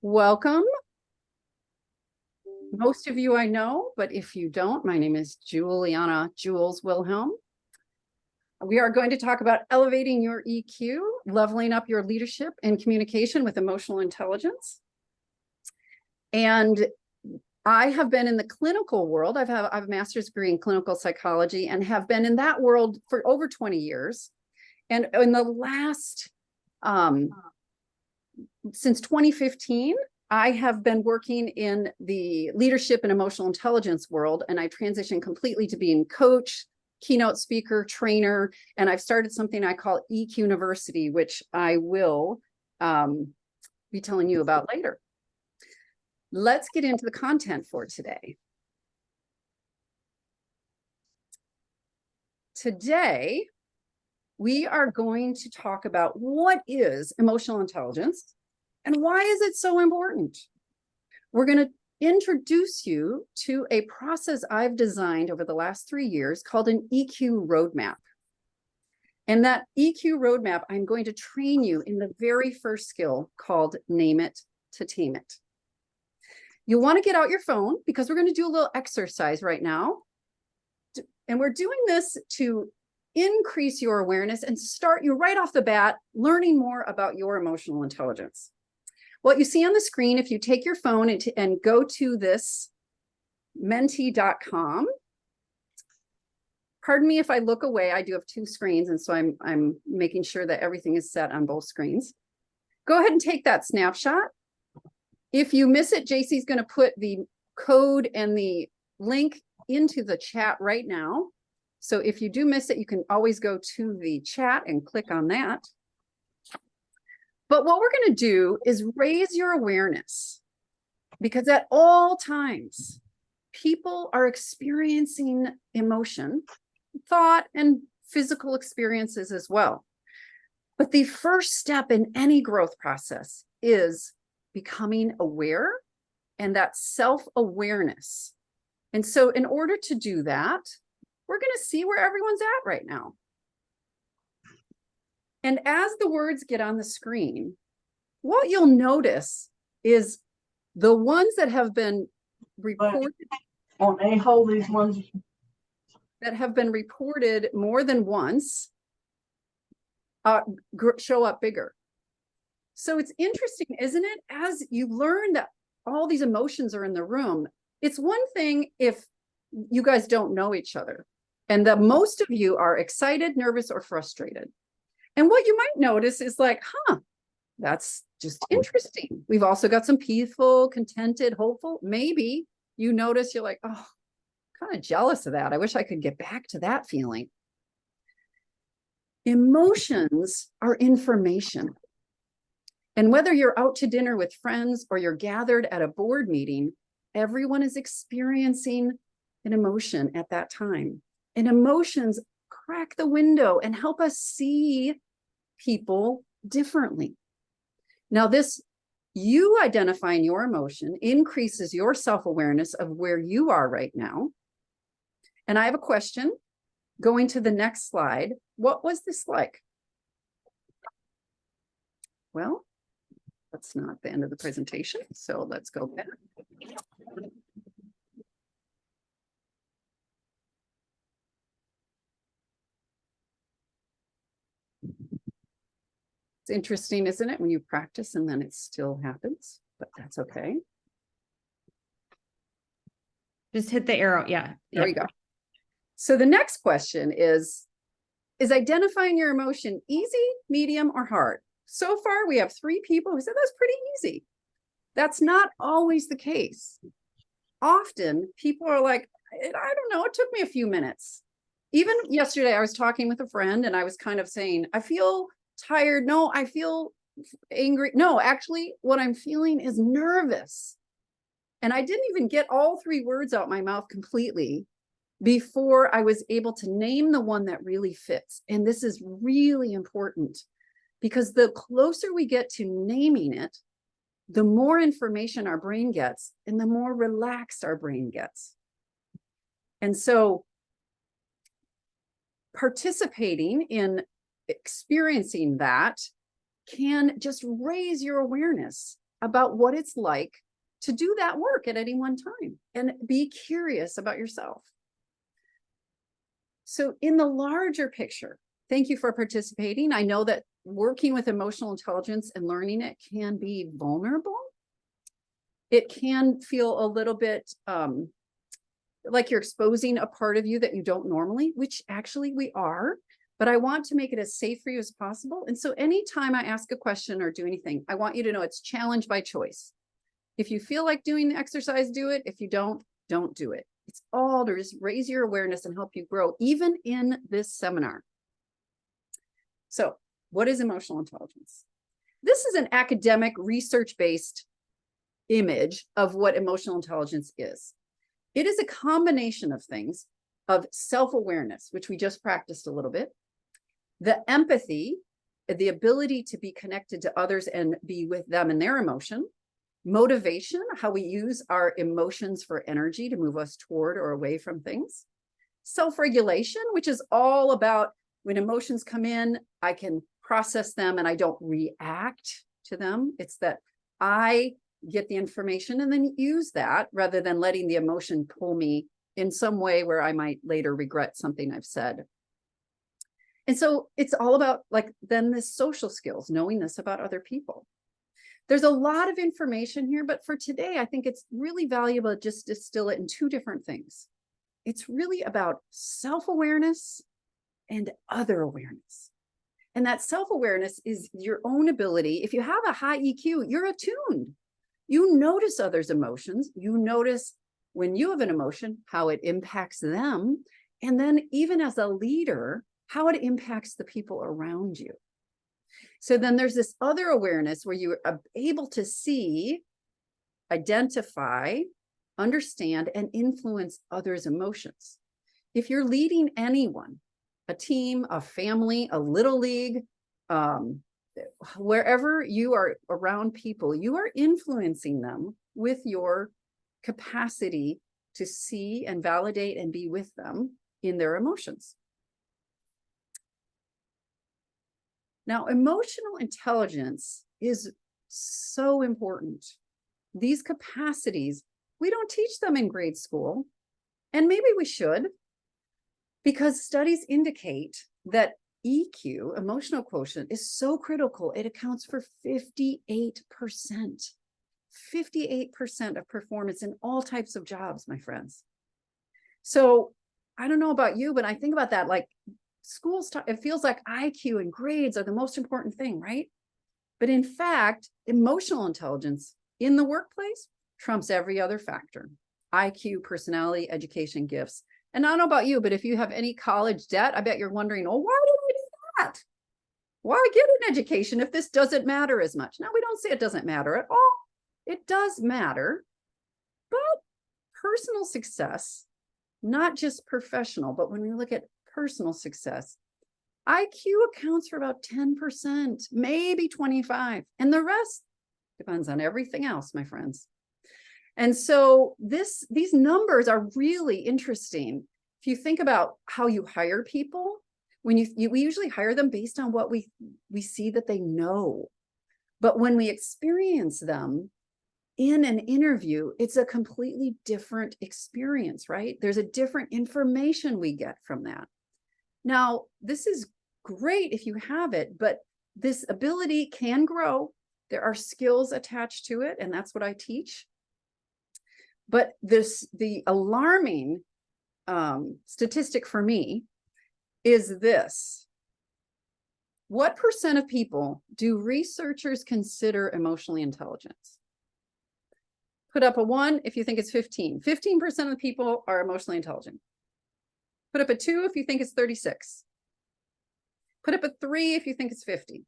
Welcome. Most of you I know, but if you don't, my name is Juliana Jules Wilhelm. We are going to talk about elevating your EQ, leveling up your leadership and communication with emotional intelligence. And I have been in the clinical world. I have a master's degree in clinical psychology and have been in that world for over 20 years. And in the last, since 2015, I have been working in the leadership and emotional intelligence world, and I transitioned completely to being coach, keynote speaker, trainer, and I've started something I call EQ University, which I will be telling you about later. Let's get into the content for today. Today, we are going to talk about what is emotional intelligence and why is it so important. We're going to introduce you to a process I've designed over the last 3 years called an EQ roadmap. And that EQ roadmap, I'm going to train you in the very first skill called Name It to Tame It. You'll want to get out your phone because we're going to do a little exercise right now. And we're doing this to increase your awareness and start you right off the bat learning more about your emotional intelligence. What you see on the screen, if you take your phone and go to this mentee.com, pardon me if I look away, I do have 2 screens, and so I'm making sure that everything is set on both screens. Go ahead and take that snapshot. If you miss it, JC's going to put the code and the link into the chat right now. So if you do miss it, you can always go to the chat and click on that. But what we're going to do is raise your awareness, because at all times, people are experiencing emotion, thought, and physical experiences as well. But the first step in any growth process is becoming aware, and that self-awareness. And so in order to do that, we're going to see where everyone's at right now. And as the words get on the screen, what you'll notice is the ones that have been reported. On a whole, these ones that have been reported more than once show up bigger. So it's interesting, isn't it? As you learn that all these emotions are in the room, it's one thing if you guys don't know each other and that most of you are excited, nervous, or frustrated. And what you might notice is like, that's just interesting. We've also got some peaceful, contented, hopeful. Maybe you notice you're like, oh, kind of jealous of that. I wish I could get back to that feeling. Emotions are information. And whether you're out to dinner with friends or you're gathered at a board meeting, everyone is experiencing an emotion at that time. And emotions crack the window and help us see people differently. Now, you identifying your emotion increases your self-awareness of where you are right now. And I have a question going to the next slide. What was this like? Well, that's not the end of the presentation, so let's go back. It's interesting, isn't it, when you practice and then it still happens, but that's okay. Just hit the arrow. Yeah. There you go. So the next question is identifying your emotion easy, medium, or hard? So far, we have 3 people who said that's pretty easy. That's not always the case. Often people are like, I don't know, it took me a few minutes. Even yesterday, I was talking with a friend and I was kind of saying, I feel tired. No, I feel angry. No, actually, what I'm feeling is nervous. And I didn't even get all 3 words out my mouth completely before I was able to name the one that really fits. And this is really important because the closer we get to naming it, the more information our brain gets and the more relaxed our brain gets. And so participating in experiencing that can just raise your awareness about what it's like to do that work at any one time and be curious about yourself. So in the larger picture, thank you for participating. I know that working with emotional intelligence and learning it can be vulnerable. It can feel a little bit like you're exposing a part of you that you don't normally, which actually we are, but I want to make it as safe for you as possible. And so anytime I ask a question or do anything, I want you to know it's challenge by choice. If you feel like doing the exercise, do it. If you don't do it. It's all to just raise your awareness and help you grow, even in this seminar. So what is emotional intelligence? This is an academic, research-based image of what emotional intelligence is. It is a combination of things, of self-awareness, which we just practiced a little bit, the empathy, the ability to be connected to others and be with them and their emotion, motivation, how we use our emotions for energy to move us toward or away from things, self-regulation, which is all about when emotions come in, I can process them and I don't react to them. It's that I get the information and then use that rather than letting the emotion pull me in some way where I might later regret something I've said. And so it's all about then the social skills, knowing this about other people. There's a lot of information here, but for today, I think it's really valuable to just distill it in two different things. It's really about self-awareness and other awareness. And that self-awareness is your own ability. If you have a high EQ, you're attuned. You notice others' emotions. You notice when you have an emotion, how it impacts them. And then even as a leader, how it impacts the people around you. So then there's this other awareness where you are able to see, identify, understand, and influence others' emotions. If you're leading anyone, a team, a family, a little league, wherever you are around people, you are influencing them with your capacity to see and validate and be with them in their emotions. Now, emotional intelligence is so important. These capacities, we don't teach them in grade school, and maybe we should, because studies indicate that EQ, emotional quotient, is so critical. It accounts for 58%. 58% of performance in all types of jobs, my friends. So I don't know about you, but I think about that, like schools, it feels like IQ and grades are the most important thing, right? But in fact, emotional intelligence in the workplace trumps every other factor. IQ, personality, education, gifts. And I don't know about you, but if you have any college debt, I bet you're wondering, oh, why did I do that? Why get an education if this doesn't matter as much? Now, we don't say it doesn't matter at all. It does matter, but personal success, not just professional, but when we look at personal success, IQ accounts for about 10%, maybe 25%, and the rest depends on everything else, my friends. And so these numbers are really interesting. If you think about how you hire people, when we usually hire them based on what we see that they know. But when we experience them in an interview, it's a completely different experience, right? There's a different information we get from that. Now, this is great if you have it, but this ability can grow. There are skills attached to it, and that's what I teach. But the alarming statistic for me is this. What percent of people do researchers consider emotionally intelligent? Put up a 1 if you think it's 15. 15% of the people are emotionally intelligent. Put up a 2 if you think it's 36. Put up a 3 if you think it's 50.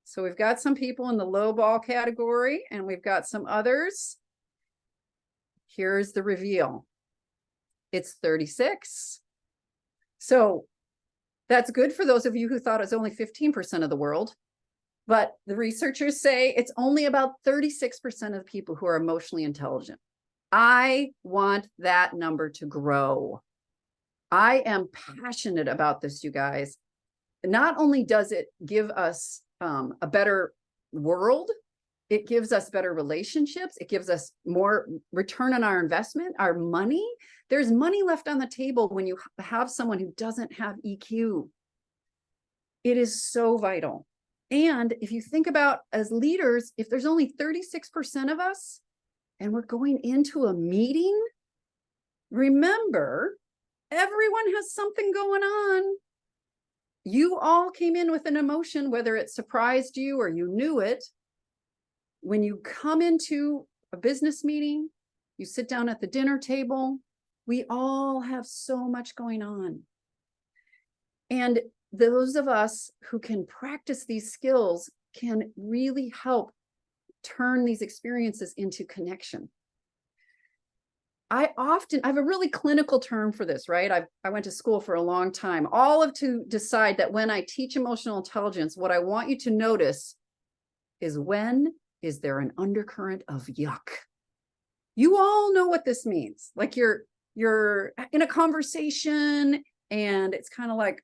So we've got some people in the low ball category, and we've got some others. Here's the reveal. It's 36. So that's good for those of you who thought it was only 15% of the world. But the researchers say it's only about 36% of people who are emotionally intelligent. I want that number to grow. I am passionate about this, you guys. Not only does it give us a better world, It gives us better relationships. It gives us more return on our investment, our money. There's money left on the table when you have someone who doesn't have EQ. It is so vital. And if you think about as leaders, if there's only 36% of us and we're going into a meeting, remember, everyone has something going on. You all came in with an emotion, whether it surprised you or you knew it. When you come into a business meeting, you sit down at the dinner table, we all have so much going on. And those of us who can practice these skills can really help turn these experiences into connection. I have a really clinical term for this, right? I went to school for a long time, all of to decide that when I teach emotional intelligence, what I want you to notice is when is there an undercurrent of yuck? You all know what this means. Like you're in a conversation and it's kind of like,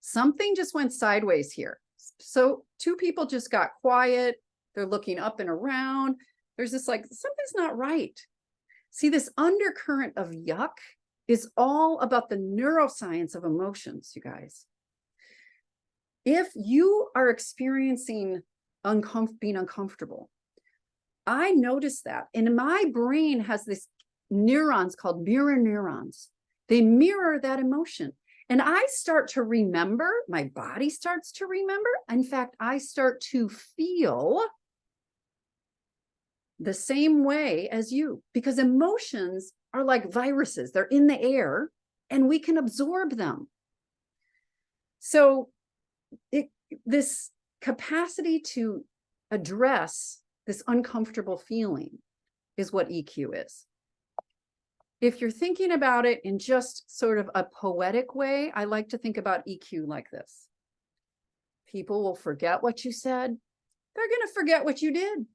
something just went sideways here. So two people just got quiet. They're looking up and around. There's this like, something's not right. See, this undercurrent of yuck is all about the neuroscience of emotions, you guys. If you are experiencing being uncomfortable, I notice that. And my brain has this neurons called mirror neurons. They mirror that emotion. And I start to remember, my body starts to remember. In fact, I start to feel the same way as you, because emotions are like viruses. They're in the air and we can absorb them. So this capacity to address this uncomfortable feeling is what EQ is. If you're thinking about it in just sort of a poetic way, I like to think about EQ like this. People will forget what you said. They're going to forget what you did,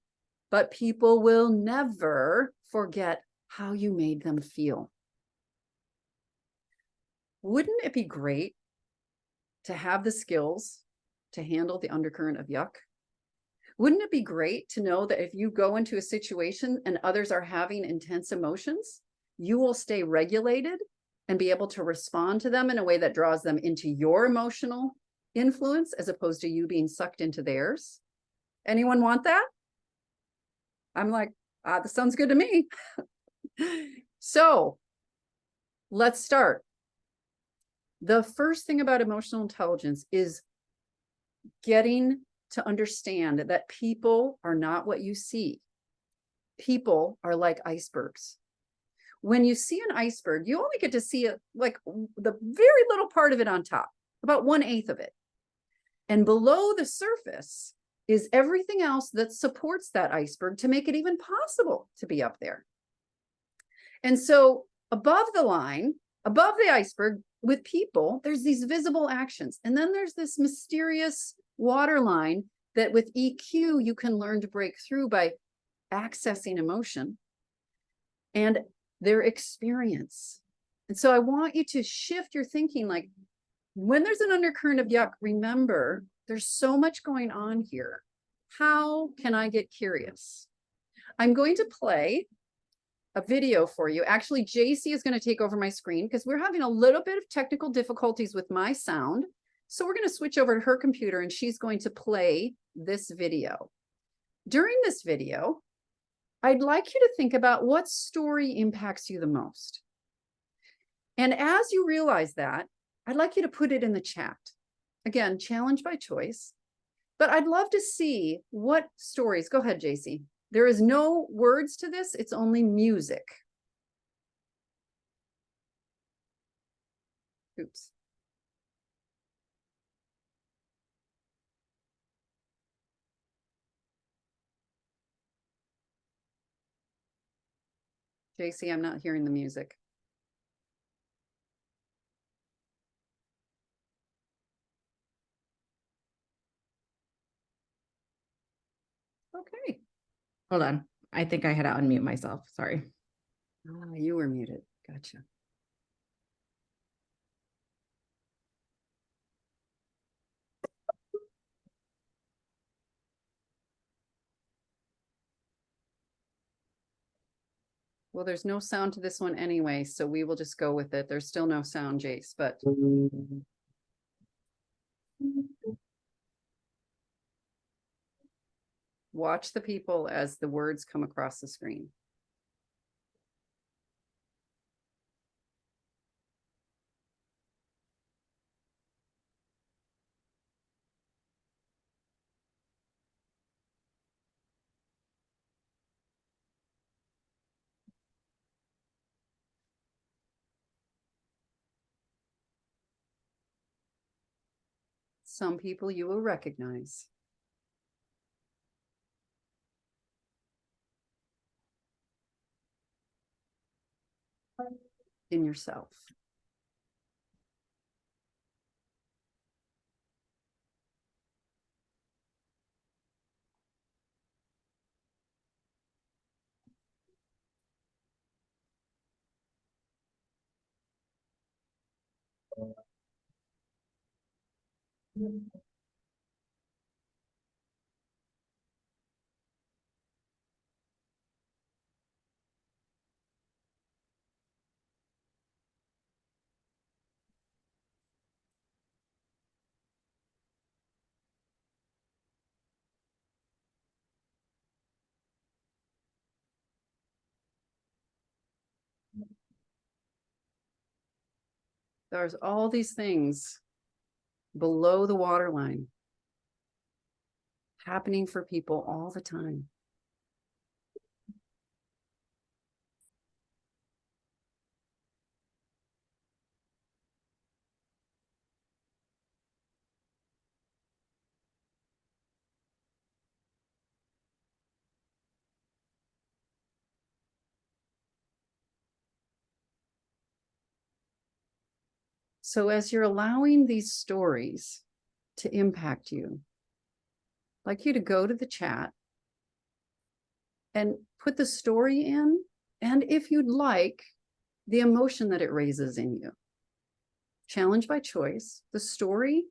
but people will never forget how you made them feel. Wouldn't it be great to have the skills to handle the undercurrent of yuck? Wouldn't it be great to know that if you go into a situation and others are having intense emotions, you will stay regulated and be able to respond to them in a way that draws them into your emotional influence as opposed to you being sucked into theirs? Anyone want that? I'm like, that sounds good to me. So let's start. The first thing about emotional intelligence is getting to understand that people are not what you see. People are like icebergs. When you see an iceberg, you only get to see it like the very little part of it on top, about 1/8 of it. And below the surface is everything else that supports that iceberg to make it even possible to be up there. And so above the line, above the iceberg with people, there's these visible actions. And then there's this mysterious waterline that with EQ, you can learn to break through by accessing emotion and their experience. And so I want you to shift your thinking, like when there's an undercurrent of yuck, remember there's so much going on here. How can I get curious? I'm going to play a video for you. Actually, JC is going to take over my screen because we're having a little bit of technical difficulties with my sound. So we're going to switch over to her computer and she's going to play this video. During this video, I'd like you to think about what story impacts you the most. And as you realize that, I'd like you to put it in the chat. Again, challenge by choice. But I'd love to see what stories. Go ahead, JC. There is no words to this. It's only music. Oops. JC, I'm not hearing the music. Okay. Hold on. I think I had to unmute myself. Sorry. Ah, you were muted. Gotcha. Well, there's no sound to this one anyway, so we will just go with it. There's still no sound, Jace, but watch the people as the words come across the screen. Some people you will recognize. In yourself. There's all these things below the waterline happening for people all the time. So as you're allowing these stories to impact you, I'd like you to go to the chat and put the story in, and if you'd like, the emotion that it raises in you. Challenge by choice, the story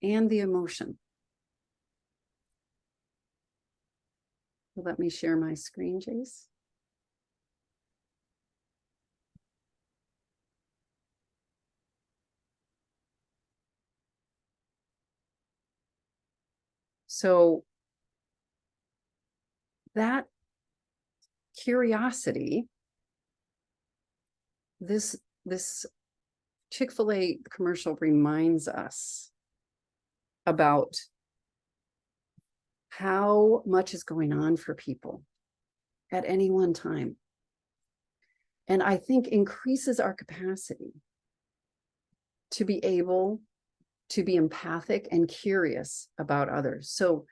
and the emotion. Let me share my screen, Jace. So that curiosity, this Chick-fil-A commercial reminds us about how much is going on for people at any one time. And I think increases our capacity to be able to be empathic and curious about others. So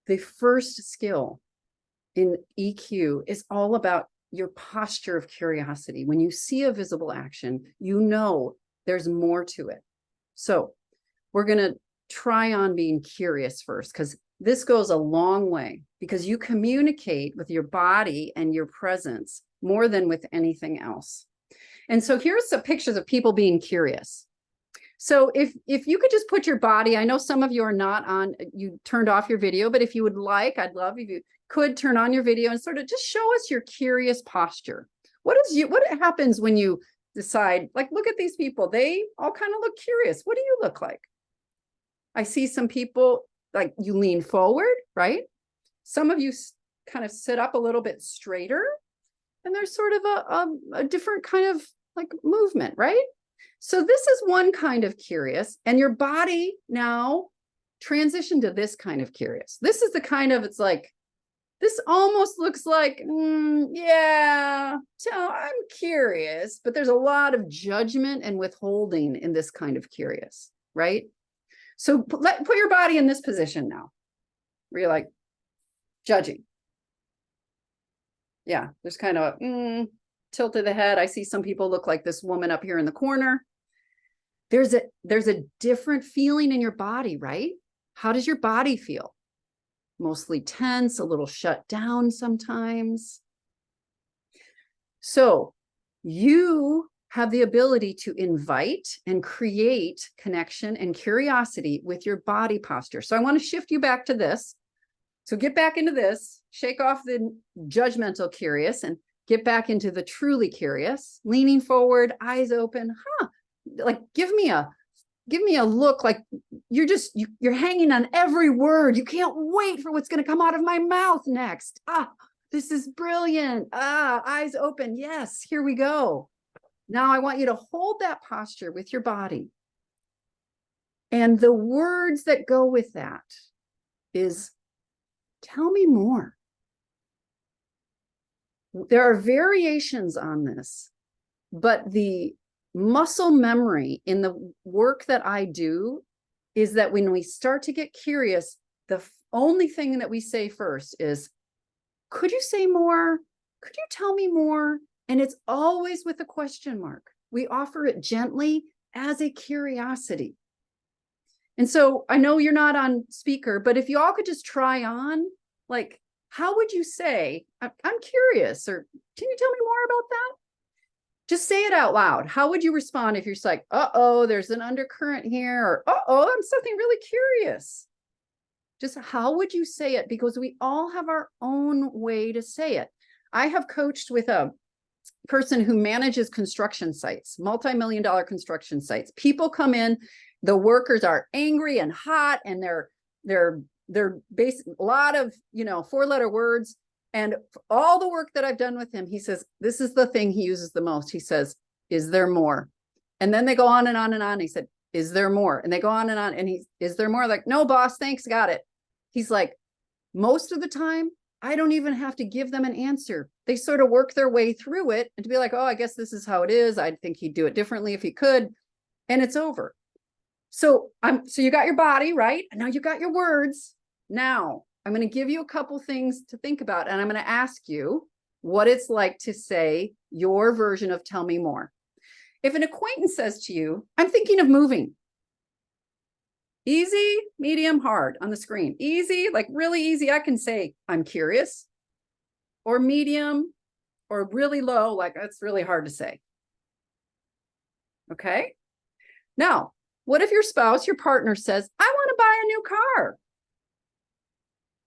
the first skill in EQ is all about your posture of curiosity. When you see a visible action, you know there's more to it. So we're going to try on being curious first, because this goes a long way, because you communicate with your body and your presence more than with anything else. And so here's some pictures of people being curious. So if you could just put your body, I know some of you are not on, you turned off your video, but if you would like, I'd love if you could turn on your video and sort of just show us your curious posture. What happens when you decide, like, look at these people, they all kind of look curious. What do you look like? I see some people, like, you lean forward, right? Some of you kind of sit up a little bit straighter, and there's sort of a different kind of like movement, right? So this is one kind of curious, and your body now transition to this kind of curious. This is the kind of, it's like, this almost looks like, yeah, so I'm curious, but there's a lot of judgment and withholding in this kind of curious, right? So put your body in this position now, where you're like judging. Yeah, there's kind of a tilt of the head. I see some people look like this woman up here in the corner. There's a different feeling in your body, right? How does your body feel? Mostly tense, a little shut down sometimes. So you have the ability to invite and create connection and curiosity with your body posture. So I want to shift you back to this. So get back into this, shake off the judgmental curious, and get back into the truly curious, leaning forward, eyes open. Like give me a look like you're hanging on every word. You can't wait for what's going to come out of my mouth next. This is brilliant. Eyes open. Yes, here we go. Now I want you to hold that posture with your body. And the words that go with that is, tell me more. There are variations on this, but the muscle memory in the work that I do is that when we start to get curious, the only thing that we say first is, could you say more? Could you tell me more? And it's always with a question mark. We offer it gently as a curiosity. And so I know you're not on speaker, but if you all could just try on, like, how would you say, I'm curious, or can you tell me more about that? Just say it out loud. How would you respond if you're just like, uh-oh, there's an undercurrent here, or uh-oh, I'm something really curious. Just how would you say it? Because we all have our own way to say it. I have coached with a person who manages construction sites, multi-million-dollar construction sites. People come in, the workers are angry and hot, and they're based a lot of, 4-letter words. And all the work that I've done with him, he says, this is the thing he uses the most. He says, is there more? And then they go on and on and on. He said, is there more? And they go on. And is there more? Like, no, boss, thanks, got it. He's like, most of the time, I don't even have to give them an answer. They sort of work their way through it and to be like, oh, I guess this is how it is. I think he'd do it differently if he could. And it's over. So you got your body, right? And now you got your words. Now I'm going to give you a couple things to think about. And I'm going to ask you what it's like to say your version of tell me more. If an acquaintance says to you, I'm thinking of moving. Easy, medium, hard on the screen. Easy, like really easy. I can say, I'm curious, or medium, or really low, like that's really hard to say. Okay. Now, what if your spouse, your partner says, I want to buy a new car?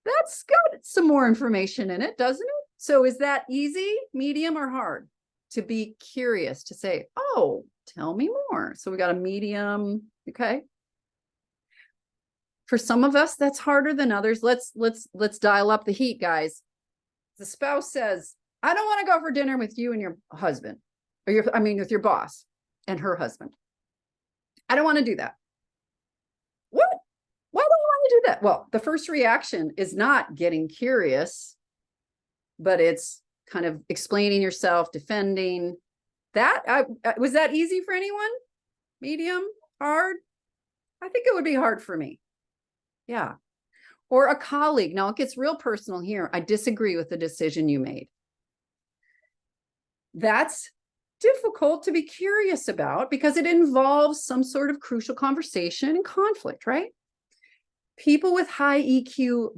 That's got some more information in it, doesn't it? So is that easy, medium, or hard? To be curious, to say, oh, tell me more. So we got a medium, okay. For some of us, that's harder than others. Let's dial up the heat, guys. The spouse says, I don't want to go for dinner with you and your husband, or with your boss and her husband. I don't want to do that. What? Why don't you want to do that? Well, the first reaction is not getting curious, but it's kind of explaining yourself, defending. That was that easy for anyone? Medium, hard? I think it would be hard for me. Yeah. Or a colleague. Now it gets real personal here. I disagree with the decision you made. That's difficult to be curious about because it involves some sort of crucial conversation and conflict, right? People with high EQ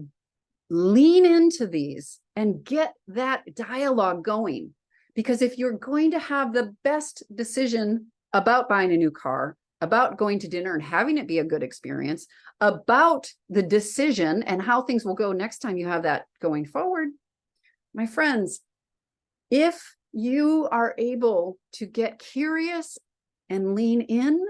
lean into these and get that dialogue going. Because if you're going to have the best decision about buying a new car, about going to dinner and having it be a good experience, about the decision and how things will go next time you have that going forward, my friends, if you are able to get curious and lean in,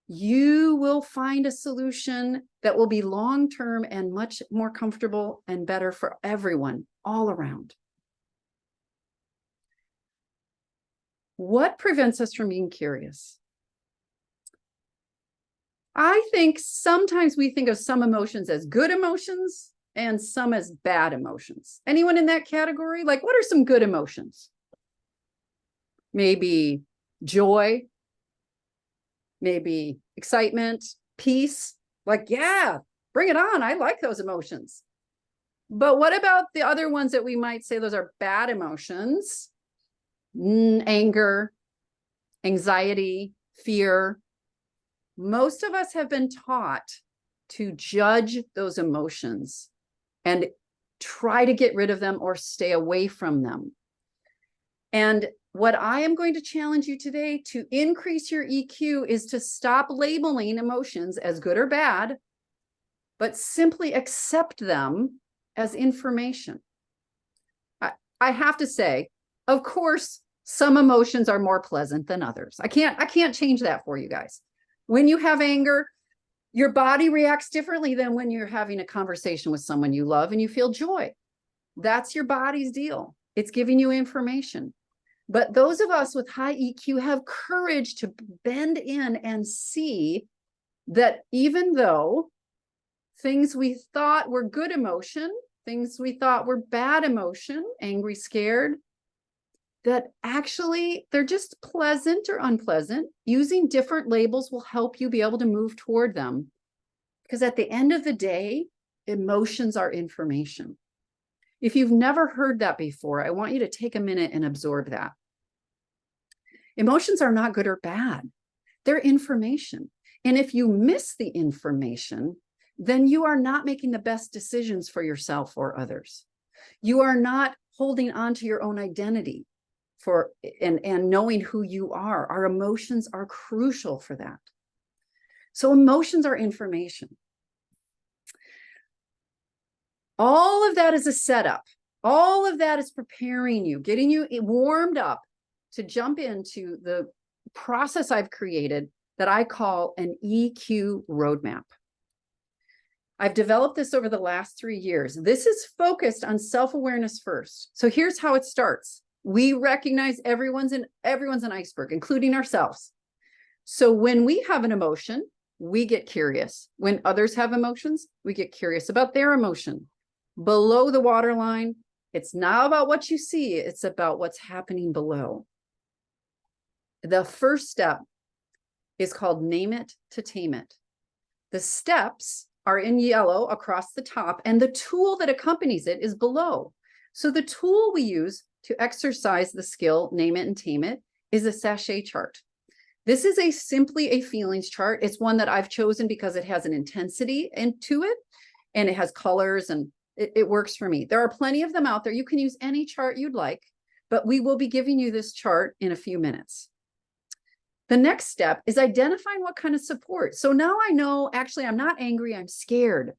you will find a solution that will be long-term and much more comfortable and better for everyone all around. What prevents us from being curious? I think sometimes we think of some emotions as good emotions and some as bad emotions. Anyone in that category? Like, what are some good emotions? Maybe joy, maybe excitement, peace. Like, yeah, bring it on. I like those emotions. But what about the other ones that we might say those are bad emotions? Anger, anxiety, fear. Most of us have been taught to judge those emotions and try to get rid of them or stay away from them. And what I am going to challenge you today to increase your EQ is to stop labeling emotions as good or bad, but simply accept them as information. I have to say, Of course, some emotions are more pleasant than others. I can't change that for you guys. When you have anger, your body reacts differently than when you're having a conversation with someone you love and you feel joy. That's your body's deal. It's giving you information. But those of us with high EQ have courage to bend in and see that even though things we thought were good emotion, things we thought were bad emotion, angry, scared, that actually they're just pleasant or unpleasant. Using different labels will help you be able to move toward them. Because at the end of the day, emotions are information. If you've never heard that before, I want you to take a minute and absorb that. Emotions are not good or bad. They're information. And if you miss the information, then you are not making the best decisions for yourself or others. You are not holding on to your own identity and knowing who you are. Our emotions are crucial for that. So emotions are information. All of that is a setup. All of that is preparing you, getting you warmed up to jump into the process I've created that I call an EQ roadmap. I've developed this over the last 3 years. This is focused on self-awareness first. So here's how it starts. We recognize everyone's an iceberg, including ourselves. So when we have an emotion, we get curious. When others have emotions, we get curious about their emotion. Below the waterline, it's not about what you see, it's about what's happening below. The first step is called Name It to Tame It. The steps are in yellow across the top, and the tool that accompanies it is below. So the tool we use to exercise the skill, Name It and Tame It, is a sachet chart. This is simply a feelings chart. It's one that I've chosen because it has an intensity into it, and it has colors, and it works for me. There are plenty of them out there. You can use any chart you'd like, but we will be giving you this chart in a few minutes. The next step is identifying what kind of support. So now I know, actually, I'm not angry, I'm scared.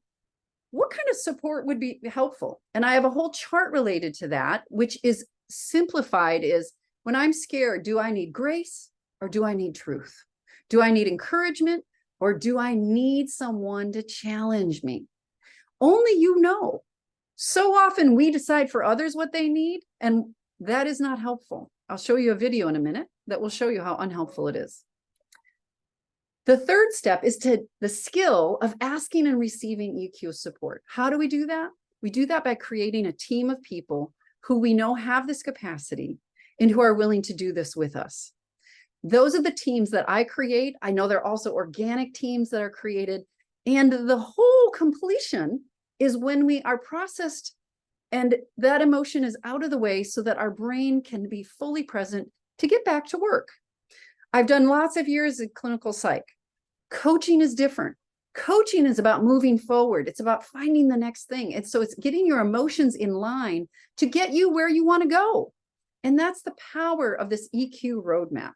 What kind of support would be helpful? And I have a whole chart related to that, which is simplified is when I'm scared, do I need grace or do I need truth? Do I need encouragement or do I need someone to challenge me? Only you know. So often we decide for others what they need, and that is not helpful. I'll show you a video in a minute that will show you how unhelpful it is. The third step is the skill of asking and receiving EQ support. How do we do that? We do that by creating a team of people who we know have this capacity and who are willing to do this with us. Those are the teams that I create. I know there are also organic teams that are created. And the whole completion is when we are processed and that emotion is out of the way so that our brain can be fully present to get back to work. I've done lots of years in clinical psych. Coaching is different. Coaching is about moving forward. It's about finding the next thing. And so it's getting your emotions in line to get you where you want to go. And that's the power of this EQ roadmap.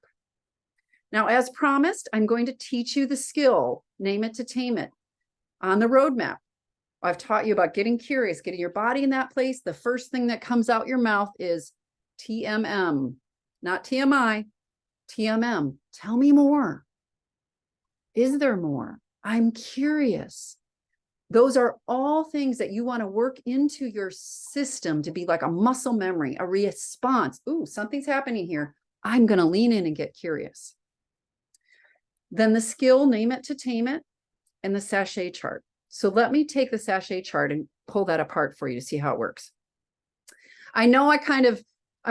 Now, as promised, I'm going to teach you the skill, Name It to Tame It, on the roadmap. I've taught you about getting curious, getting your body in that place. The first thing that comes out your mouth is TMM, not TMI, TMM. Tell me more. Is there more? I'm curious. Those are all things that you want to work into your system to be like a muscle memory, a response. Ooh, something's happening here. I'm going to lean in and get curious. Then the skill, Name It to Tame It, and the sachet chart. So let me take the sachet chart and pull that apart for you to see how it works. I know I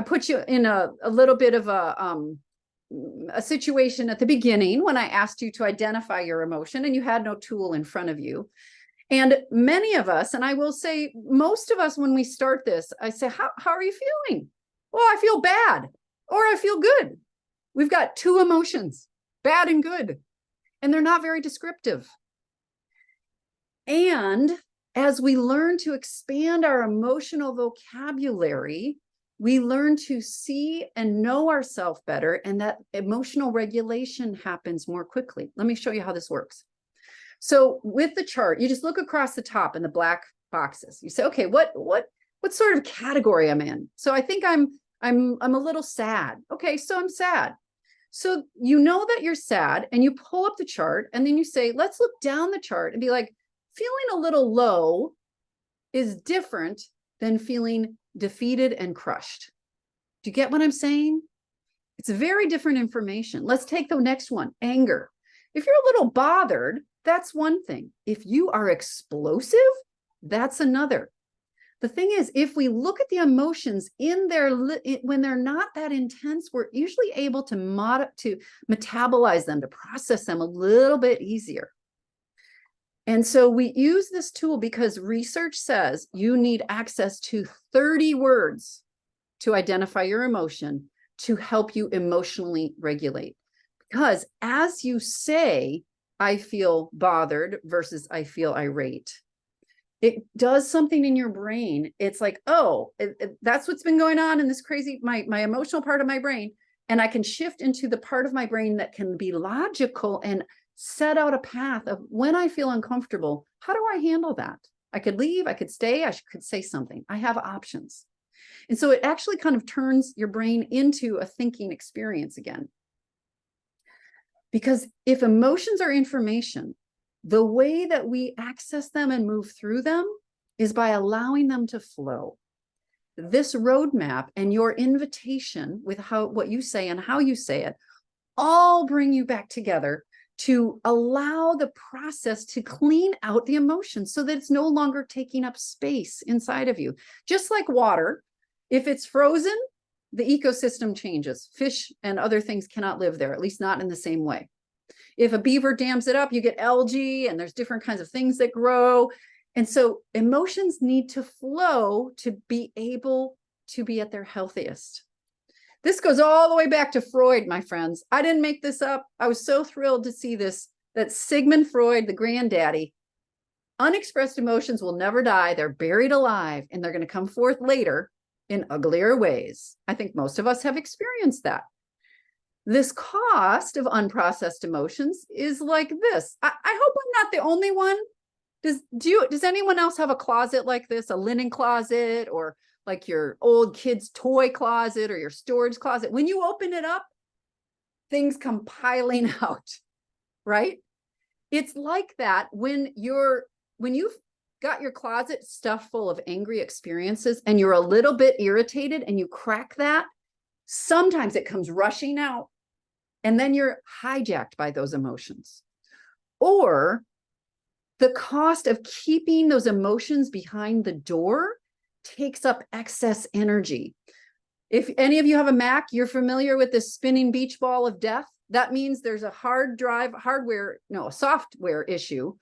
put you in a little bit of a situation at the beginning when I asked you to identify your emotion and you had no tool in front of you. And many of us, and I will say most of us, when we start this, I say, how are you feeling? Well, I feel bad or I feel good. We've got two emotions, bad and good, and they're not very descriptive. And as we learn to expand our emotional vocabulary, we learn to see and know ourselves better, and that emotional regulation happens more quickly. Let me show you how this works. So with the chart, you just look across the top in the black boxes. You say, okay, what sort of category I'm in? So I think I'm I'm a little sad. Okay, so I'm sad. So you know that you're sad and you pull up the chart and then you say, let's look down the chart and be like, feeling a little low is different than feeling defeated and crushed. Do you get what I'm saying? It's very different information. Let's take the next one, anger. If you're a little bothered, that's one thing. If you are explosive, that's another. The thing is, if we look at the emotions in their when they're not that intense, we're usually able to metabolize them, to process them a little bit easier. And so we use this tool because research says you need access to 30 words to identify your emotion to help you emotionally regulate. Because as you say, I feel bothered versus I feel irate, it does something in your brain. It's like, oh, that's what's been going on in this crazy, my emotional part of my brain. And I can shift into the part of my brain that can be logical and set out a path of when I feel uncomfortable, how do I handle that? I could leave, I could stay, I could say something. I have options. And so it actually kind of turns your brain into a thinking experience again. Because if emotions are information, the way that we access them and move through them is by allowing them to flow. This roadmap and your invitation with what you say and how you say it all bring you back together to allow the process to clean out the emotions so that it's no longer taking up space inside of you. Just like water, if it's frozen, the ecosystem changes. Fish and other things cannot live there, at least not in the same way. If a beaver dams it up, you get algae and there's different kinds of things that grow. And so emotions need to flow to be able to be at their healthiest. This goes all the way back to Freud, my friends. I didn't make this up. I was so thrilled to see this, that Sigmund Freud, the granddaddy, unexpressed emotions will never die. They're buried alive and they're going to come forth later in uglier ways. I think most of us have experienced that. This cost of unprocessed emotions is like this. I hope I'm not the only one. Does anyone else have a closet like this, a linen closet, or like your old kid's toy closet or your storage closet? When you open it up, things come piling out, right? It's like that when you've got your closet stuffed full of angry experiences and you're a little bit irritated and you crack that, sometimes it comes rushing out and then you're hijacked by those emotions. Or the cost of keeping those emotions behind the door takes up excess energy. If any of you have a Mac, you're familiar with this spinning beach ball of death. That means there's a a software issue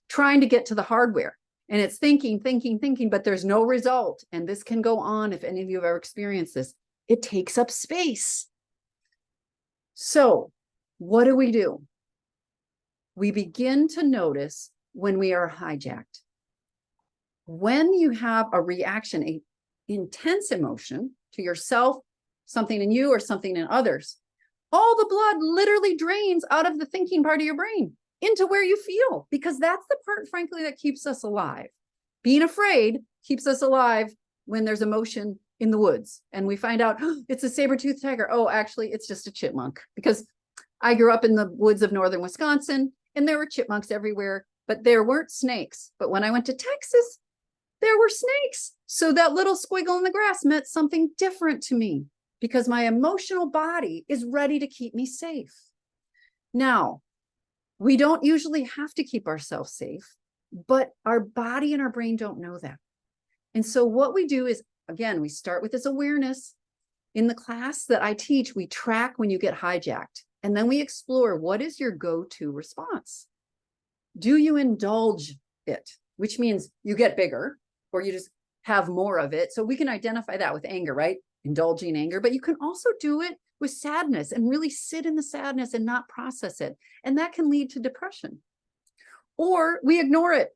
trying to get to the hardware. And it's thinking, but there's no result. And this can go on if any of you have ever experienced this. It takes up space. So what do? We begin to notice when we are hijacked. When you have a reaction, an intense emotion to yourself, something in you or something in others, all the blood literally drains out of the thinking part of your brain into where you feel, because that's the part, frankly, that keeps us alive. Being afraid keeps us alive when there's emotion in the woods and we find out, oh, it's a saber-toothed tiger. Oh, actually, it's just a chipmunk. Because I grew up in the woods of northern Wisconsin and there were chipmunks everywhere, but there weren't snakes. But when I went to Texas, there were snakes. So that little squiggle in the grass meant something different to me because my emotional body is ready to keep me safe. Now, we don't usually have to keep ourselves safe, but our body and our brain don't know that. And so what we do is, again, we start with this awareness. In the class that I teach, we track when you get hijacked, and then we explore what is your go-to response. Do you indulge it, which means you get bigger or you just have more of it? So we can identify that with anger, right? Indulging anger, but you can also do it with sadness and really sit in the sadness and not process it. And that can lead to depression. Or we ignore it,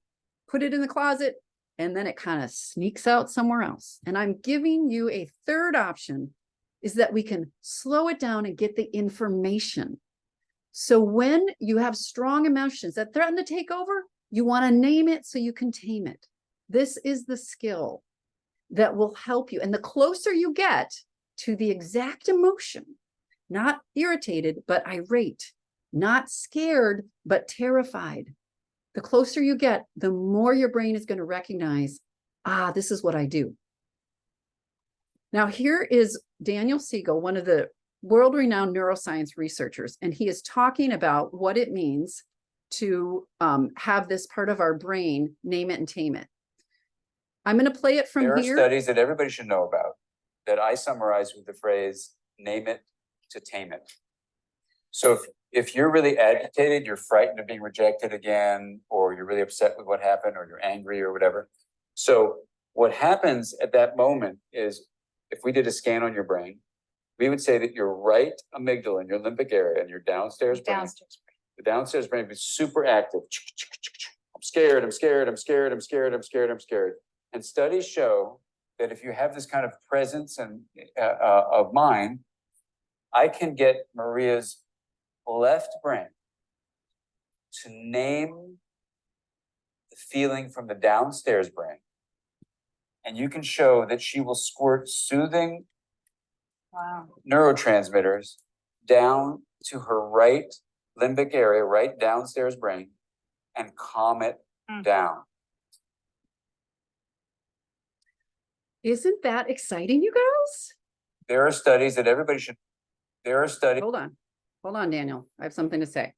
put it in the closet, and then it kind of sneaks out somewhere else. And I'm giving you a third option, is that we can slow it down and get the information. So when you have strong emotions that threaten to take over, you want to name it so you can tame it. This is the skill that will help you. And the closer you get to the exact emotion, not irritated, but irate, not scared, but terrified. The closer you get, the more your brain is going to recognize, this is what I do. Now, here is Daniel Siegel, one of the world-renowned neuroscience researchers, and he is talking about what it means to have this part of our brain name it and tame it. I'm going to play it from There are here. studies that everybody should know about that I summarize with the phrase, name it to tame it. So if you're really agitated, you're frightened of being rejected again, or you're really upset with what happened, or you're angry or whatever. So what happens at that moment is, if we did a scan on your brain, we would say that your right amygdala and your limbic area and your downstairs brain, the downstairs brain is super active. I'm scared, I'm scared, I'm scared, I'm scared, I'm scared, I'm scared. And studies show that if you have this kind of presence and of mind, I can get Maria's left brain to name the feeling from the downstairs brain. And you can show that she will squirt soothing neurotransmitters down to her right limbic area, right downstairs brain, and calm it down. Isn't that exciting, you guys? There are studies that everybody should, there are studies. Hold on, Daniel. I have something to say.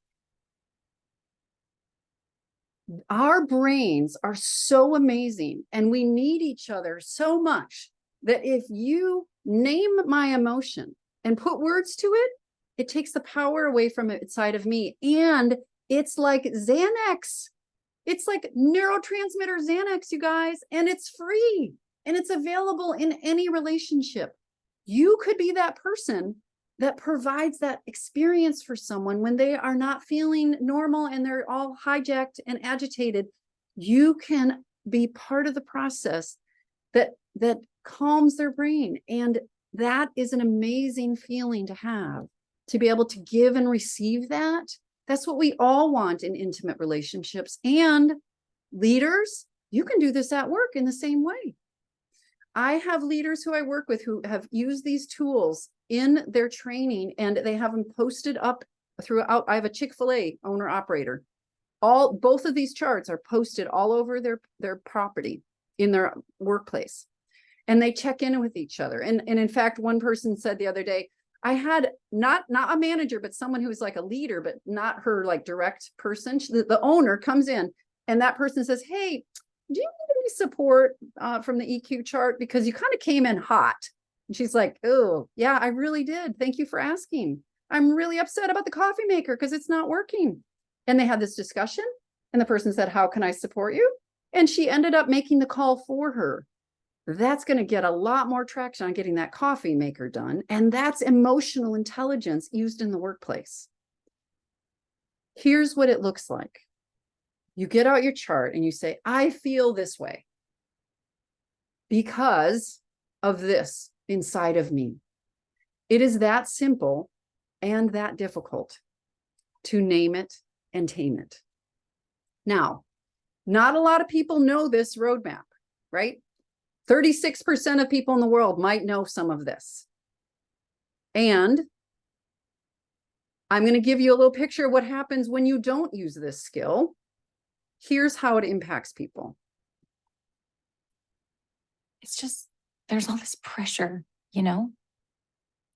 Our brains are so amazing and we need each other so much that if you name my emotion and put words to it, it takes the power away from it inside of me. And it's like Xanax. It's like neurotransmitter Xanax, you guys, and it's free and it's available in any relationship. You could be that person that provides that experience for someone when they are not feeling normal and they're all hijacked and agitated. You can be part of the process that calms their brain. And that is an amazing feeling to have, to be able to give and receive that. That's what we all want in intimate relationships. And leaders, you can do this at work in the same way. I have leaders who I work with who have used these tools in their training and they have them posted up throughout. I have a Chick-fil-A owner operator. Both of these charts are posted all over their property in their workplace. And they check in with each other. And in fact, one person said the other day, I had not a manager, but someone who was like a leader, but not her like direct person. The owner comes in and that person says, hey, do you need any support from the EQ chart? Because you kind of came in hot. And she's like, oh, yeah, I really did. Thank you for asking. I'm really upset about the coffee maker because it's not working. And they had this discussion and the person said, how can I support you? And she ended up making the call for her. That's going to get a lot more traction on getting that coffee maker done. And that's emotional intelligence used in the workplace. Here's what it looks like. You get out your chart and you say, I feel this way because of this inside of me. It is that simple and that difficult to name it and tame it. Now, not a lot of people know this roadmap, right? 36% of people in the world might know some of this. And I'm going to give you a little picture of what happens when you don't use this skill. Here's how it impacts people. It's just, there's all this pressure, you know?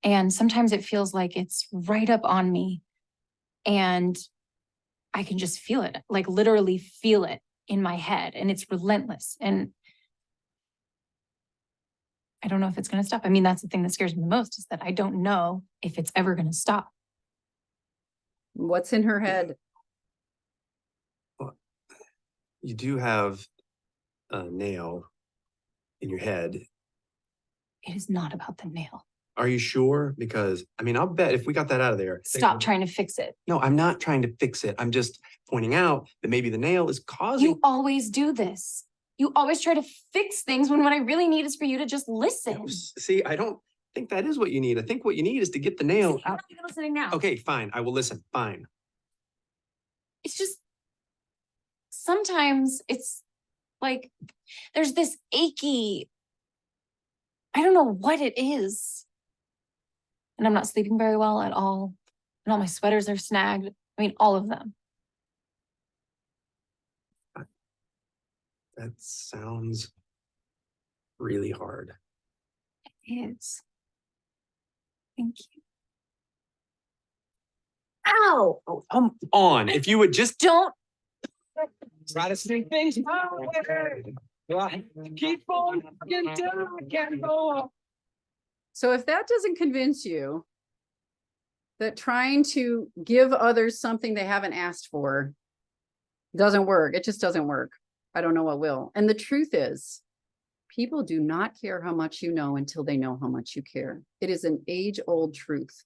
And sometimes it feels like it's right up on me and I can just feel it, like literally feel it in my head and it's relentless. And I don't know if it's going to stop. I mean, that's the thing that scares me the most is that I don't know if it's ever going to stop. What's in her head? You do have a nail in your head. It is not about the nail. Are you sure? Because, I mean, I'll bet if we got that out of there. Stop trying to fix it. No, I'm not trying to fix it. I'm just pointing out that maybe the nail is causing. You always do this. You always try to fix things when what I really need is for you to just listen. See, I don't think that is what you need. I think what you need is to get the nail I'm out. not even listening now. Okay, fine. I will listen. Fine. It's just, sometimes it's like, there's this achy, I don't know what it is. and I'm not sleeping very well at all. And all my sweaters are snagged. I mean, all of them. That sounds really hard. It is. Thank you. Ow! Oh, come on. If you would just Don't. Try to see things my way. Keep on until I can go on. So if that doesn't convince you that trying to give others something they haven't asked for doesn't work, it just doesn't work. I don't know what will. And the truth is, people do not care how much you know until they know how much you care. It is an age-old truth.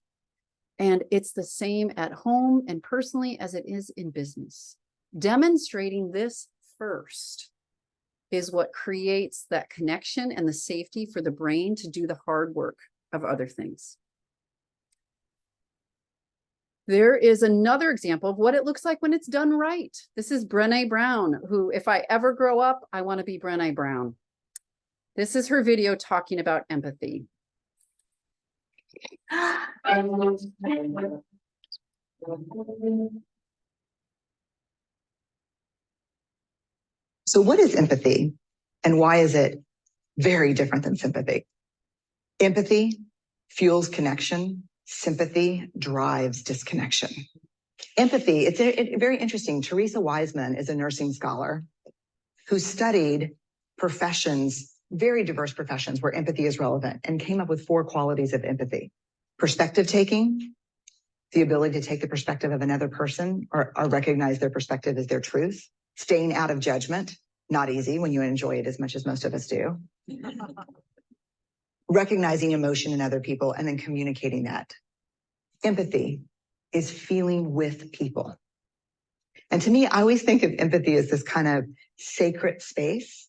And it's the same at home and personally as it is in business. Demonstrating this first is what creates that connection and the safety for the brain to do the hard work of other things. There is another example of what it looks like when it's done right. This is Brené Brown, who, if I ever grow up, I want to be Brené Brown. This is her video talking about empathy. So what is empathy and why is it very different than sympathy? Empathy fuels connection. Sympathy drives disconnection. Empathy, it's very interesting. Teresa Wiseman is a nursing scholar who studied professions, very diverse professions where empathy is relevant, and came up with 4 qualities of empathy. Perspective taking, the ability to take the perspective of another person or recognize their perspective as their truth. Staying out of judgment, not easy when you enjoy it as much as most of us do. Recognizing emotion in other people and then communicating that. Empathy is feeling with people. And to me, I always think of empathy as this kind of sacred space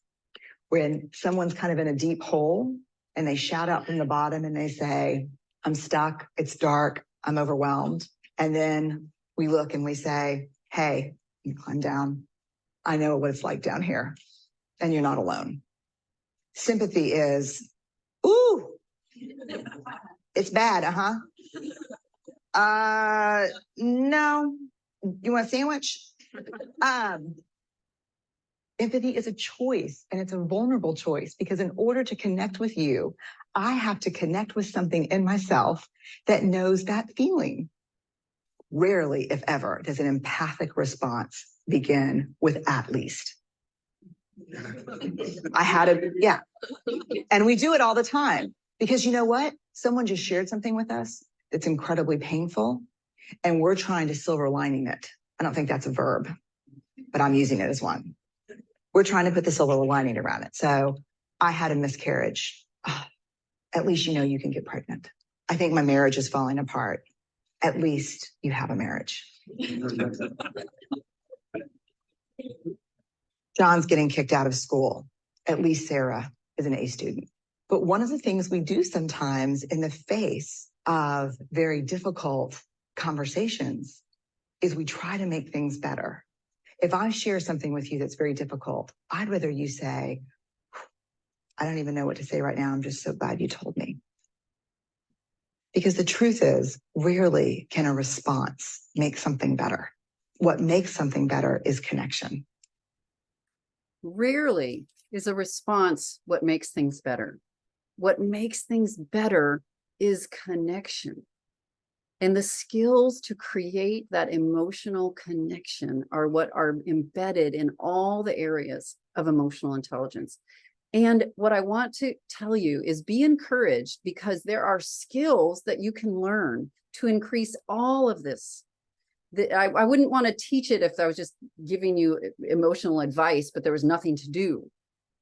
when someone's kind of in a deep hole and they shout out from the bottom and they say, I'm stuck, it's dark, I'm overwhelmed. And then we look and we say, hey, you climb down. I know what it's like down here and you're not alone. Sympathy is, ooh, it's bad, no, you want a sandwich? Empathy is a choice, and it's a vulnerable choice, because in order to connect with you, I have to connect with something in myself that knows that feeling. Rarely, if ever, does an empathic response begin with at least. Yeah. And we do it all the time, because you know what? Someone just shared something with us that's incredibly painful, and we're trying to silver lining it. I don't think that's a verb, but I'm using it as one. We're trying to put the silver lining around it. So I had a miscarriage. At least you know you can get pregnant. I think my marriage is falling apart. At least you have a marriage. John's getting kicked out of school. At least Sarah is an A student. But one of the things we do sometimes in the face of very difficult conversations is we try to make things better. If I share something with you that's very difficult, I'd rather you say, I don't even know what to say right now. I'm just so glad you told me. Because the truth is, rarely can a response make something better. What makes something better is connection. Rarely is a response what makes things better. What makes things better is connection. And the skills to create that emotional connection are what are embedded in all the areas of emotional intelligence. And what I want to tell you is be encouraged, because there are skills that you can learn to increase all of this. I wouldn't want to teach it if I was just giving you emotional advice, but there was nothing to do.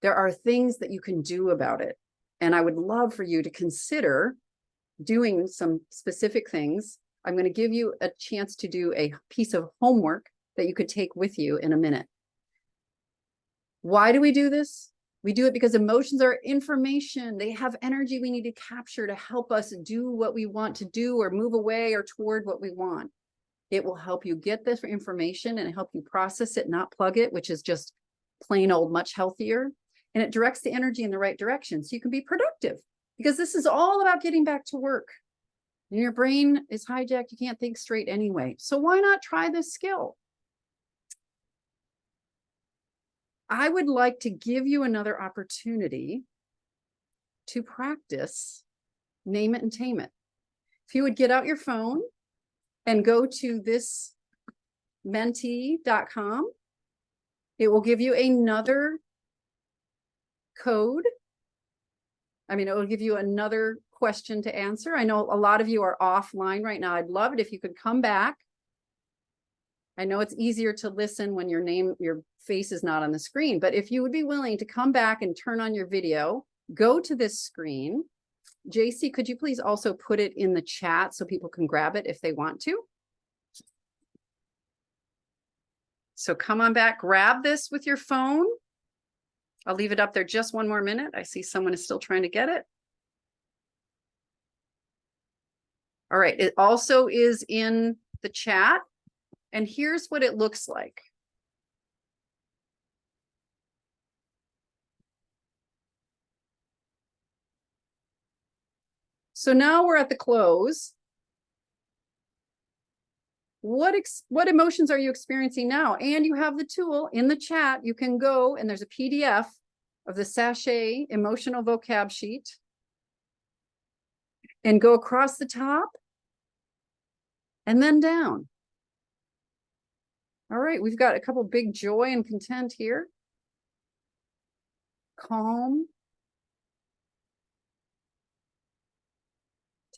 There are things that you can do about it. And I would love for you to consider doing some specific things. I'm going to give you a chance to do a piece of homework that you could take with you in a minute. Why do we do this? We do it because emotions are information. They have energy we need to capture to help us do what we want to do or move away or toward what we want. It will help you get this information and help you process it, not plug it, which is just plain old much healthier. And it directs the energy in the right direction so you can be productive, because this is all about getting back to work. And your brain is hijacked. You can't think straight anyway. So why not try this skill? I would like to give you another opportunity to practice Name It and Tame It. If you would get out your phone and go to this mentee.com, it will give you another code. I mean, it will give you another question to answer. I know a lot of you are offline right now. I'd love it if you could come back. I know it's easier to listen when your face is not on the screen, but if you would be willing to come back and turn on your video, go to this screen. JC, could you please also put it in the chat so people can grab it if they want to? So come on back, grab this with your phone. I'll leave it up there just one more minute. I see someone is still trying to get it. All right, it also is in the chat. And here's what it looks like. So now we're at the close. What emotions are you experiencing now? And you have the tool in the chat. You can go and there's a PDF of the sachet emotional vocab sheet and go across the top and then down. All right, we've got a couple big joy and content here. Calm.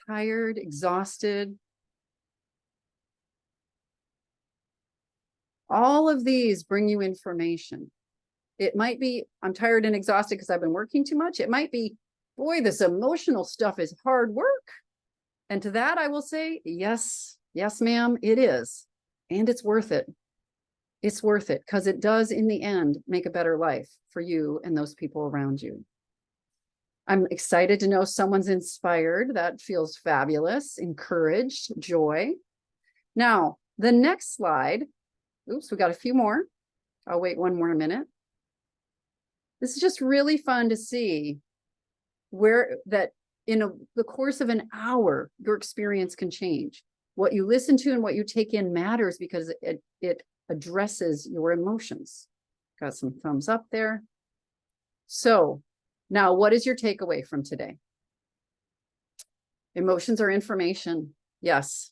Tired, exhausted. All of these bring you information. It might be, I'm tired and exhausted because I've been working too much. It might be, boy, this emotional stuff is hard work. And to that, I will say, yes, yes, ma'am, it is. And it's worth it. It's worth it because it does, in the end, make a better life for you and those people around you. I'm excited to know someone's inspired. That feels fabulous, encouraged, joy. Now, the next slide, oops, we got a few more. I'll wait one more minute. This is just really fun to see where that in the course of an hour, your experience can change. What you listen to and what you take in matters because it addresses your emotions. Got some thumbs up there. So now, what is your takeaway from today? Emotions are information. Yes.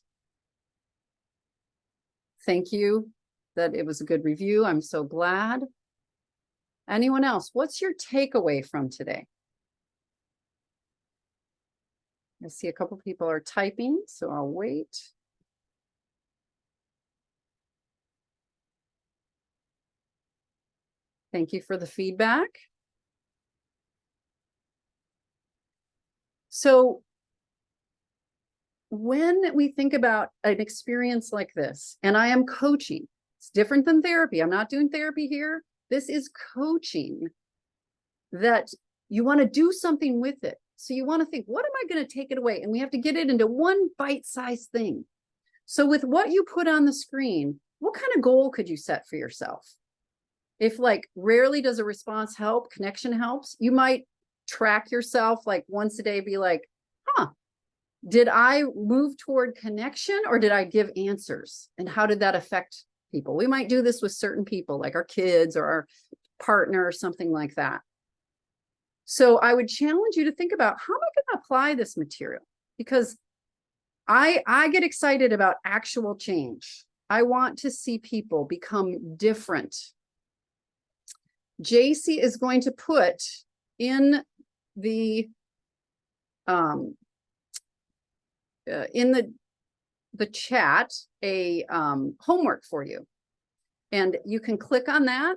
Thank you that it was a good review. I'm so glad. Anyone else? What's your takeaway from today? I see a couple people are typing, so I'll wait. Thank you for the feedback. So when we think about an experience like this, and I am coaching, it's different than therapy. I'm not doing therapy here. This is coaching that you want to do something with it. So you want to think, what am I going to take it away? And we have to get it into one bite-sized thing. So with what you put on the screen, what kind of goal could you set for yourself? If like rarely does a response help, connection helps, you might track yourself like once a day, be like, huh, did I move toward connection or did I give answers? And how did that affect people? We might do this with certain people, like our kids or our partner or something like that. So I would challenge you to think about, how am I going to apply this material? Because I get excited about actual change. I want to see people become different. JC is going to put in the chat a homework for you, and you can click on that,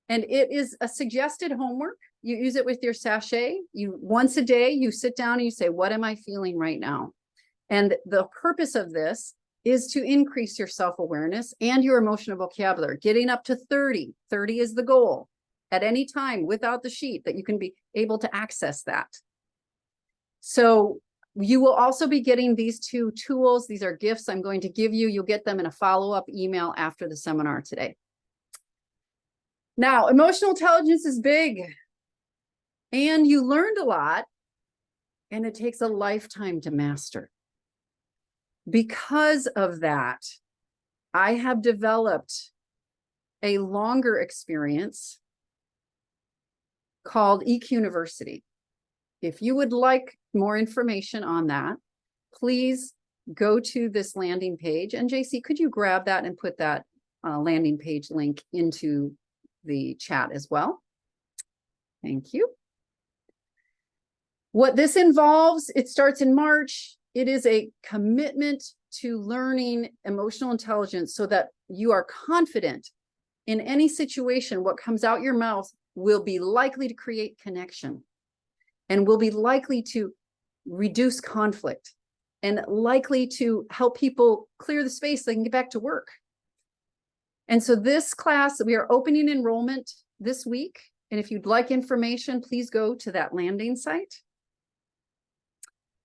and it is a suggested homework. You use it with your sachet. You once a day you sit down and you say, what am I feeling right now? And the purpose of this is to increase your self-awareness and your emotional vocabulary, getting up to 30. 30 is the goal at any time without the sheet, that you can be able to access that. So you will also be getting these two tools. These are gifts I'm going to give you. You'll get them in a follow-up email after the seminar today. Now, emotional intelligence is big, and you learned a lot, and it takes a lifetime to master. Because of that, I have developed a longer experience called EQ University. If you would like more information on that, please go to this landing page. And JC, could you grab that and put that landing page link into the chat as well? Thank you. What this involves, it starts in March. It is a commitment to learning emotional intelligence so that you are confident in any situation. What comes out your mouth will be likely to create connection and will be likely to reduce conflict and likely to help people clear the space so they can get back to work. And so this class, we are opening enrollment this week. And if you'd like information, please go to that landing site.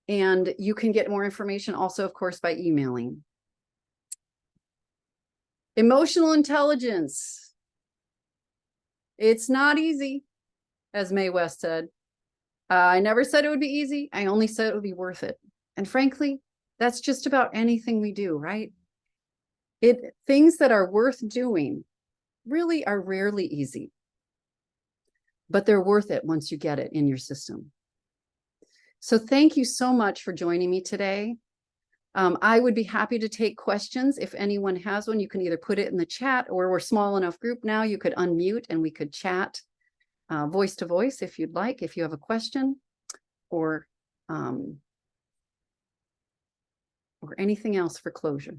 And you can get more information also, of course, by emailing. Emotional intelligence. It's not easy, as Mae West said. I never said it would be easy. I only said it would be worth it. And frankly, that's just about anything we do, right? Things that are worth doing really are rarely easy, but they're worth it once you get it in your system. So thank you so much for joining me today. I would be happy to take questions. If anyone has one, you can either put it in the chat, or we're a small enough group now, you could unmute and we could chat voice to voice if you'd like, if you have a question or anything else for closure.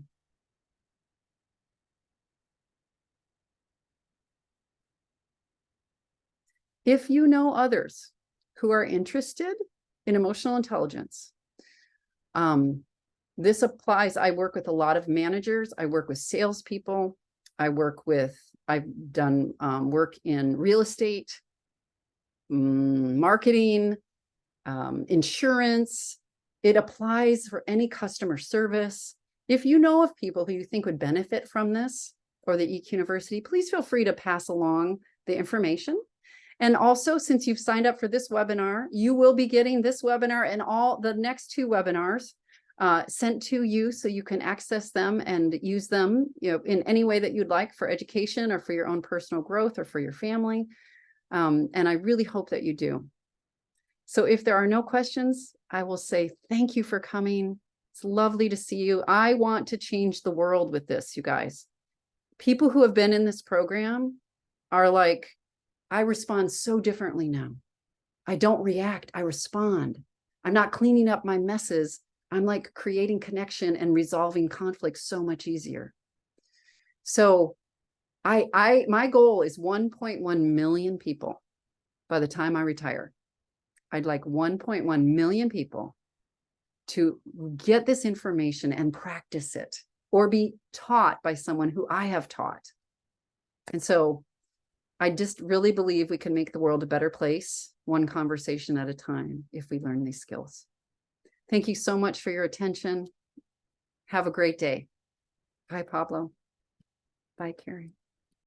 If you know others who are interested in emotional intelligence, this applies. I work with a lot of managers. I work with salespeople. I've done work in real estate, marketing, insurance. It applies for any customer service. If you know of people who you think would benefit from this or the EQ University, please feel free to pass along the information. And also, since you've signed up for this webinar, you will be getting this webinar and all the next 2 webinars sent to you so you can access them and use them, in any way that you'd like for education or for your own personal growth or for your family. And I really hope that you do. So if there are no questions, I will say thank you for coming. It's lovely to see you. I want to change the world with this, you guys. People who have been in this program are like, I respond so differently now. I don't react, I respond. I'm not cleaning up my messes. I'm like creating connection and resolving conflict so much easier. So my goal is 1.1 million people by the time I retire. I'd like 1.1 million people to get this information and practice it or be taught by someone who I have taught. And so I just really believe we can make the world a better place, one conversation at a time, if we learn these skills. Thank you so much for your attention. Have a great day. Bye, Pablo. Bye, Carrie.